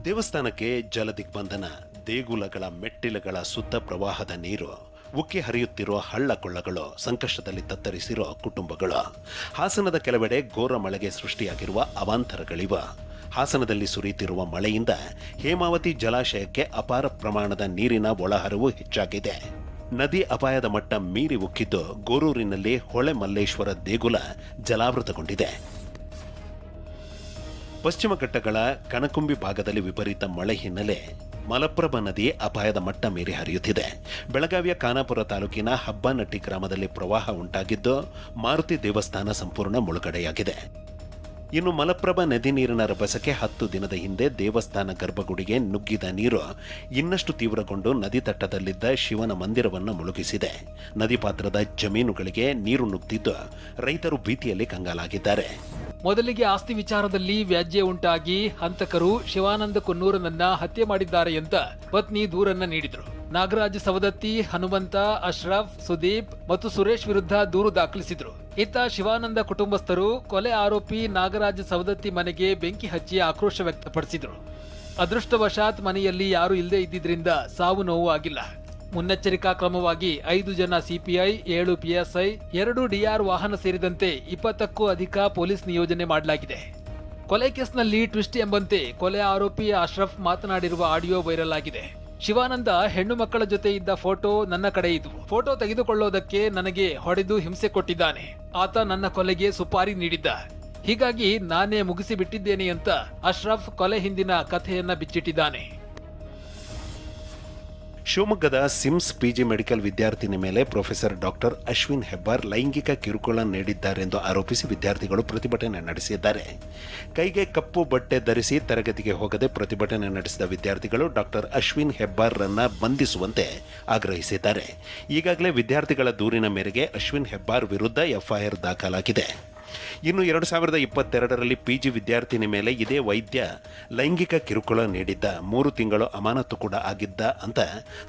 ದೇವಸ್ಥಾನಕ್ಕೆ ಜಲದಿಗ್ಬಂಧನ, ದೇಗುಲಗಳ ಮೆಟ್ಟಿಲುಗಳ ಸುತ್ತ ಪ್ರವಾಹದ ನೀರು, ಉಕ್ಕಿ ಹರಿಯುತ್ತಿರುವ ಹಳ್ಳ ಕೊಳ್ಳಗಳು, ಸಂಕಷ್ಟದಲ್ಲಿ ತತ್ತರಿಸಿರೋ ಕುಟುಂಬಗಳು. ಹಾಸನದ ಕೆಲವೆಡೆ ಘೋರ ಮಳೆಗೆ ಸೃಷ್ಟಿಯಾಗಿರುವ ಅವಾಂತರಗಳಿವ. ಹಾಸನದಲ್ಲಿ ಸುರಿಯುತ್ತಿರುವ ಮಳೆಯಿಂದ ಹೇಮಾವತಿ ಜಲಾಶಯಕ್ಕೆ ಅಪಾರ ಪ್ರಮಾಣದ ನೀರಿನ ಒಳಹರಿವು ಹೆಚ್ಚಾಗಿದೆ. ನದಿ ಅಪಾಯದ ಮಟ್ಟ ಮೀರಿ ಉಕ್ಕಿದ್ದು ಗೋರೂರಿನಲ್ಲಿ ಹೊಳೆ ಮಲ್ಲೇಶ್ವರ ದೇಗುಲ ಜಲಾವೃತಗೊಂಡಿದೆ. ಪಶ್ಚಿಮ ಘಟ್ಟಗಳ ಕನಕುಂಬಿ ಭಾಗದಲ್ಲಿ ವಿಪರೀತ ಮಳೆ ಹಿನ್ನೆಲೆ ಮಲಪ್ರಭಾ ನದಿ ಅಪಾಯದ ಮಟ್ಟ ಮೀರಿ ಹರಿಯುತ್ತಿದೆ. ಬೆಳಗಾವಿಯ ಖಾನಾಪುರ ತಾಲೂಕಿನ ಹಬ್ಬನಟ್ಟಿ ಗ್ರಾಮದಲ್ಲಿ ಪ್ರವಾಹ ಉಂಟಾಗಿದ್ದು ಮಾರುತಿ ದೇವಸ್ಥಾನ ಸಂಪೂರ್ಣ ಮುಳುಗಡೆಯಾಗಿದೆ. ಇನ್ನು ಮಲಪ್ರಭಾ ನದಿ ನೀರಿನ ರಭಸಕ್ಕೆ 10 ದಿನದ ಹಿಂದೆ ದೇವಸ್ಥಾನ ಗರ್ಭಗುಡಿಗೆ ನುಗ್ಗಿದ ನೀರು ಇನ್ನಷ್ಟು ತೀವ್ರಗೊಂಡು ನದಿ ತಟ್ಟದಲ್ಲಿದ್ದ ಶಿವನ ಮಂದಿರವನ್ನು ಮುಳುಗಿಸಿದೆ. ನದಿ ಪಾತ್ರದ ಜಮೀನುಗಳಿಗೆ ನೀರು ನುಗ್ಗಿದ್ದು ರೈತರು ಭೀತಿಯಲ್ಲಿ ಕಂಗಾಲಾಗಿದ್ದಾರೆ. ಮೊದಲಿಗೆ ಆಸ್ತಿ ವಿಚಾರದಲ್ಲಿ ವ್ಯಾಜ್ಯ ಉಂಟಾಗಿ ಹಂತಕರು ಶಿವಾನಂದ ಕೊನ್ನೂರನನ್ನ ಹತ್ಯೆ ಮಾಡಿದ್ದಾರೆ ಅಂತ ಪತ್ನಿ ದೂರನ್ನ ನೀಡಿದ್ರು. ನಾಗರಾಜ್ ಸವದತ್ತಿ, ಹನುಮಂತ, ಅಶ್ರಫ್, ಸುದೀಪ್ ಮತ್ತು ಸುರೇಶ್ ವಿರುದ್ಧ ದೂರು ದಾಖಲಿಸಿದ್ರು. ಇತ್ತ ಶಿವಾನಂದ ಕುಟುಂಬಸ್ಥರು ಕೊಲೆ ಆರೋಪಿ ನಾಗರಾಜ್ ಸವದತ್ತಿ ಮನೆಗೆ ಬೆಂಕಿ ಹಚ್ಚಿ ಆಕ್ರೋಶ ವ್ಯಕ್ತಪಡಿಸಿದ್ರು. ಅದೃಷ್ಟವಶಾತ್ ಮನೆಯಲ್ಲಿ ಯಾರು ಇಲ್ಲದೆ ಇದ್ದಿದ್ರಿಂದ ಸಾವು ನೋವು ಆಗಿಲ್ಲ. ಮುನ್ನೆಚ್ಚರಿಕಾ ಕ್ರಮವಾಗಿ 5 ಜನ ಸಿಪಿಐ, 7 ಪಿಎಸ್ಐ, 2 ಡಿಆರ್ ವಾಹನ ಸೇರಿದಂತೆ 20ಕ್ಕೂ ಅಧಿಕ ಪೊಲೀಸ್ ನಿಯೋಜನೆ ಮಾಡಲಾಗಿದೆ. ಕೊಲೆ ಕೇಸ್ನಲ್ಲಿ ಟ್ವಿಸ್ಟ್ ಎಂಬಂತೆ ಕೊಲೆ ಆರೋಪಿ ಅಶ್ರಫ್ ಮಾತನಾಡಿರುವ ಆಡಿಯೋ ವೈರಲ್ ಆಗಿದೆ. ಶಿವಾನಂದ ಹೆಣ್ಣು ಮಕ್ಕಳ ಜೊತೆ ಇದ್ದ ಫೋಟೋ ನನ್ನ ಕಡೆ ಇದ್ವು. ಫೋಟೋ ತೆಗೆದುಕೊಳ್ಳೋದಕ್ಕೆ ನನಗೆ ಹೊಡೆದು ಹಿಂಸೆ ಕೊಟ್ಟಿದ್ದಾನೆ. ಆತ ನನ್ನ ಕೊಲೆಗೆ ಸುಪಾರಿ ನೀಡಿದ್ದ. ಹೀಗಾಗಿ ನಾನೇ ಮುಗಿಸಿ ಬಿಟ್ಟಿದ್ದೇನೆ ಅಂತ ಅಶ್ರಫ್ ಕೊಲೆ ಹಿಂದಿನ ಕಥೆಯನ್ನ ಬಿಚ್ಚಿಟ್ಟಿದ್ದಾನೆ. ಶಿವಮೊಗ್ಗದ ಸಿಮ್ಸ್ ಪಿಜಿ ಮೆಡಿಕಲ್ ವಿದ್ಯಾರ್ಥಿನಿ ಮೇಲೆ ಪ್ರೊಫೆಸರ್ ಡಾಕ್ಟರ್ ಅಶ್ವಿನ್ ಹೆಬ್ಬಾರ್ ಲೈಂಗಿಕ ಕಿರುಕುಳ ನೀಡಿದ್ದಾರೆಂದು ಆರೋಪಿಸಿ ವಿದ್ಯಾರ್ಥಿಗಳು ಪ್ರತಿಭಟನೆ ನಡೆಸಿದ್ದಾರೆ. ಕೈಗೆ ಕಪ್ಪು ಬಟ್ಟೆ ಧರಿಸಿ ತರಗತಿಗೆ ಹೋಗದೆ ಪ್ರತಿಭಟನೆ ನಡೆಸಿದ ವಿದ್ಯಾರ್ಥಿಗಳು ಡಾಕ್ಟರ್ ಅಶ್ವಿನ್ ಹೆಬ್ಬಾರ್ರನ್ನ ಬಂಧಿಸುವಂತೆ ಆಗ್ರಹಿಸಿದ್ದಾರೆ. ಈಗಾಗಲೇ ವಿದ್ಯಾರ್ಥಿಗಳ ದೂರಿನ ಮೇರೆಗೆ ಅಶ್ವಿನ್ ಹೆಬ್ಬಾರ್ ವಿರುದ್ಧ ಎಫ್ಐಆರ್ ದಾಖಲಾಗಿದೆ. ಇನ್ನು 2022ರಲ್ಲಿ ಪಿಜಿ ವಿದ್ಯಾರ್ಥಿನಿ ಮೇಲೆ ಇದೇ ವೈದ್ಯ ಲೈಂಗಿಕ ಕಿರುಕುಳ ನೀಡಿದ್ದ. 3 ತಿಂಗಳು ಅಮಾನತು ಕೂಡ ಆಗಿದ್ದ ಅಂತ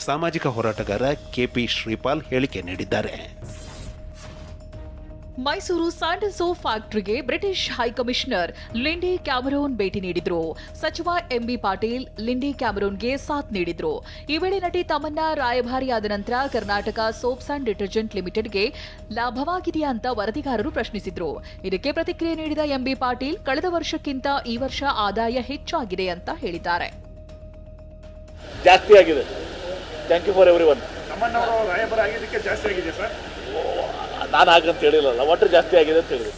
ಸಾಮಾಜಿಕ ಹೋರಾಟಗಾರ ಕೆಪಿ ಶ್ರೀಪಾಲ್ ಹೇಳಿಕೆ ನೀಡಿದ್ದಾರೆ. ಮೈಸೂರು ಸ್ಯಾಂಡಲ್ ಸೋಪ್ ಫ್ಯಾಕ್ಟರಿಗೆ ಬ್ರಿಟಿಷ್ ಹೈಕಮಿಷನರ್ ಲಿಂಡಿ ಕ್ಯಾಮರೂನ್ ಭೇಟಿ ನೀಡಿದ್ರು. ಸಚಿವ ಎಂಬಿ ಪಾಟೀಲ್ ಲಿಂಡಿ ಕ್ಯಾಮರೂನ್ಗೆ ಸಾಥ್ ನೀಡಿದ್ರು. ಈ ವೇಳೆ ನಟಿ ತಮನ್ನಾ ರಾಯಭಾರಿಯಾದ ನಂತರ ಕರ್ನಾಟಕ ಸೋಪ್ಸ್ ಅಂಡ್ ಡಿಟರ್ಜೆಂಟ್ ಲಿಮಿಟೆಡ್ಗೆ ಲಾಭವಾಗಿದೆಯಾ ಅಂತ ವರದಿಗಾರರು ಪ್ರಶ್ನಿಸಿದ್ರು. ಇದಕ್ಕೆ ಪ್ರತಿಕ್ರಿಯೆ ನೀಡಿದ ಎಂಬಿ ಪಾಟೀಲ್ ಕಳೆದ ವರ್ಷಕ್ಕಿಂತ ಈ ವರ್ಷ ಆದಾಯ ಹೆಚ್ಚಾಗಿದೆ ಅಂತ ಹೇಳಿದ್ದಾರೆ. ಜಾಸ್ತಿ ಆಗಿದೆ. Thank you for everyone. Tamannaah ರಾಯಭಾರಿ ಆಗಿದ್ದಕ್ಕೆ ಜಾಸ್ತಿ ಆಗಿದೆ ಸರ್. ನಾನು ಹಾಗಂತ ಹೇಳಿಲ್ಲ, ಒಟ್ಟು ಜಾಸ್ತಿ ಆಗಿದೆ ಅಂತ ಹೇಳಿದ್ರು.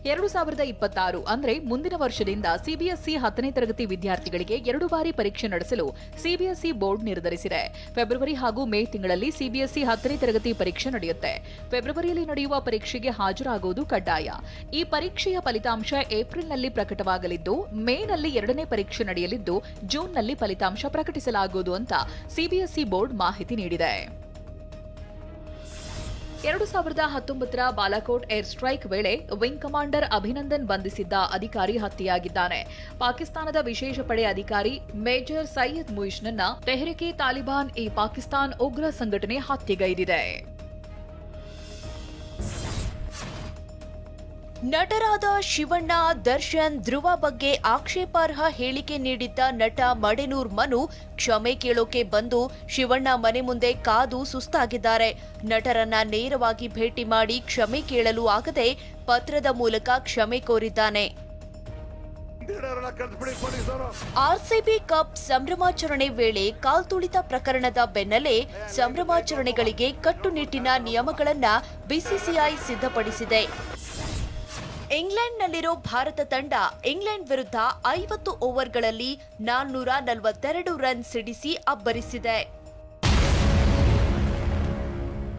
2026 ಅಂದ್ರೆ ಮುಂದಿನ ವರ್ಷದಿಂದ ಸಿಬಿಎಸ್ಇ 10ನೇ ತರಗತಿ ವಿದ್ಯಾರ್ಥಿಗಳಿಗೆ 2 ಬಾರಿ ಪರೀಕ್ಷೆ ನಡೆಸಲು ಸಿಬಿಎಸ್ಇ ಬೋರ್ಡ್ ನಿರ್ಧರಿಸಿದೆ. ಫೆಬ್ರವರಿ ಹಾಗೂ ಮೇ ತಿಂಗಳಲ್ಲಿ ಸಿಬಿಎಸ್ಇ 10ನೇ ತರಗತಿ ಪರೀಕ್ಷೆ ನಡೆಯುತ್ತೆ. ಫೆಬ್ರವರಿಯಲ್ಲಿ ನಡೆಯುವ ಪರೀಕ್ಷೆಗೆ ಹಾಜರಾಗುವುದು ಕಡ್ಡಾಯ. ಈ ಪರೀಕ್ಷೆಯ ಫಲಿತಾಂಶ ಏಪ್ರಿಲ್ನಲ್ಲಿ ಪ್ರಕಟವಾಗಲಿದ್ದು, ಮೇನಲ್ಲಿ 2ನೇ ಪರೀಕ್ಷೆ ನಡೆಯಲಿದ್ದು, ಜೂನ್ನಲ್ಲಿ ಫಲಿತಾಂಶ ಪ್ರಕಟಿಸಲಾಗುವುದು ಅಂತ ಸಿಬಿಎಸ್ಇ ಬೋರ್ಡ್ ಮಾಹಿತಿ ನೀಡಿದೆ. 2019ರ ಬಾಲಾಕೋಟ್ ಏರ್ ಸ್ಟ್ರೈಕ್ ವೇಳೆ ವಿಂಗ್ ಕಮಾಂಡರ್ ಅಭಿನಂದನ್ ಬಂಧಿಸಿದ್ದ ಅಧಿಕಾರಿ ಹತ್ಯೆಯಾಗಿದ್ದಾನೆ. ಪಾಕಿಸ್ತಾನದ ವಿಶೇಷ ಪಡೆ ಅಧಿಕಾರಿ ಮೇಜರ್ ಸೈಯದ್ ಮುಯಿಶ್ನನ್ನ ತೆಹರಿಕೆ ತಾಲಿಬಾನ್ ಈ ಪಾಕಿಸ್ತಾನ್ ಉಗ್ರ ಸಂಘಟನೆ ಹತ್ಯೆಗೈದಿದೆ. ನಟರಾದ ಶಿವಣ್ಣ, ದರ್ಶನ್, ಧ್ರುವ ಬಗ್ಗೆ ಆಕ್ಷೇಪಾರ್ಹ ಹೇಳಿಕೆ ನೀಡಿದ್ದ ನಟ ಮಡೆನೂರ್ ಮನು ಕ್ಷಮೆ ಕೇಳೋಕೆ ಬಂದು ಶಿವಣ್ಣ ಮನೆ ಮುಂದೆ ಕಾದು ಸುಸ್ತಾಗಿದ್ದಾರೆ. ನಟರನ್ನ ನೇರವಾಗಿ ಭೇಟಿ ಮಾಡಿ ಕ್ಷಮೆ ಕೇಳಲು ಆಗದೆ ಪತ್ರದ ಮೂಲಕ ಕ್ಷಮೆ ಕೋರಿದ್ದಾನೆ. ಆರ್ಸಿಬಿ ಕಪ್ ಸಂಭ್ರಮಾಚರಣೆ ವೇಳೆ ಕಾಲ್ತುಳಿತ ಪ್ರಕರಣದ ಬೆನ್ನಲ್ಲೇ ಸಂಭ್ರಮಾಚರಣೆಗಳಿಗೆ ಕಟ್ಟುನಿಟ್ಟಿನ ನಿಯಮಗಳನ್ನ ಬಿಸಿಸಿಐ ಸಿದ್ಧಪಡಿಸಿದೆ. ಇಂಗ್ಲೆಂಡ್ನಲ್ಲಿರೋ ಭಾರತ ತಂಡ ಇಂಗ್ಲೆಂಡ್ ವಿರುದ್ಧ 50 ಓವರ್ಗಳಲ್ಲಿ 442 ರನ್ ಸಿಡಿಸಿ ಅಬ್ಬರಿಸಿದೆ.